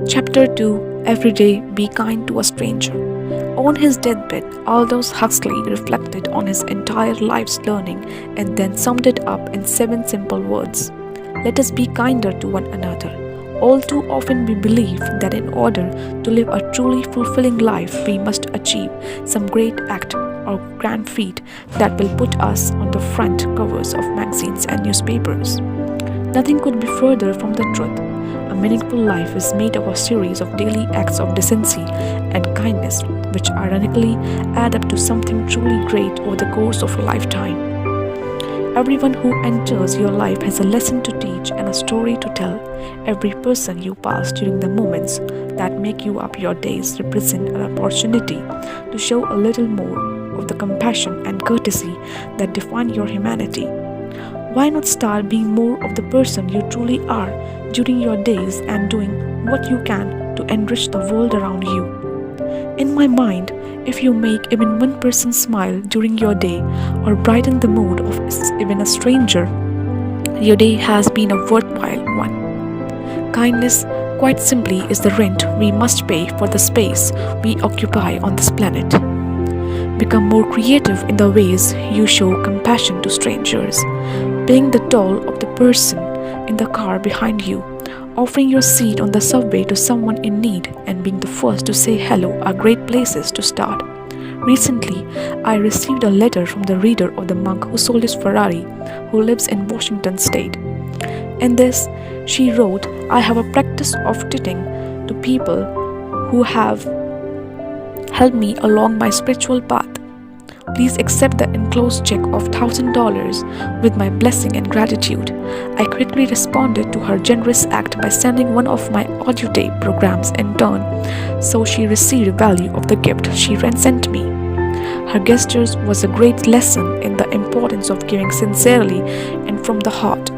Chapter 2. Every Day Be Kind to a Stranger. On his deathbed, Aldous Huxley reflected on his entire life's learning and then summed it up in 7 simple words. Let us be kinder to one another. All too often we believe that in order to live a truly fulfilling life, we must achieve some great act or grand feat that will put us on the front covers of magazines and newspapers. Nothing could be further from the truth. A meaningful life is made of a series of daily acts of decency and kindness, which ironically add up to something truly great over the course of a lifetime. Everyone who enters your life has a lesson to teach and a story to tell. Every person you pass during the moments that make you up your days represent an opportunity to show a little more of the compassion and courtesy that define your humanity. Why not start being more of the person you truly are during your days and doing what you can to enrich the world around you? In my mind, if you make even one person smile during your day or brighten the mood of even a stranger, your day has been a worthwhile one. Kindness, quite simply, is the rent we must pay for the space we occupy on this planet. Become more creative in the ways you show compassion to strangers, paying the toll of the person in the car behind you, offering your seat on the subway to someone in need, and being the first to say hello are great places to start. Recently, I received a letter from the reader of the monk who sold his Ferrari, who lives in Washington state. In this, she wrote, I have a practice of titting to people who have helped me along my spiritual path. Please accept the enclosed check of $1,000 with my blessing and gratitude. I quickly responded to her generous act by sending one of my audio tape programs in turn, so she received value of the gift she sent me. Her gestures was a great lesson in the importance of giving sincerely and from the heart.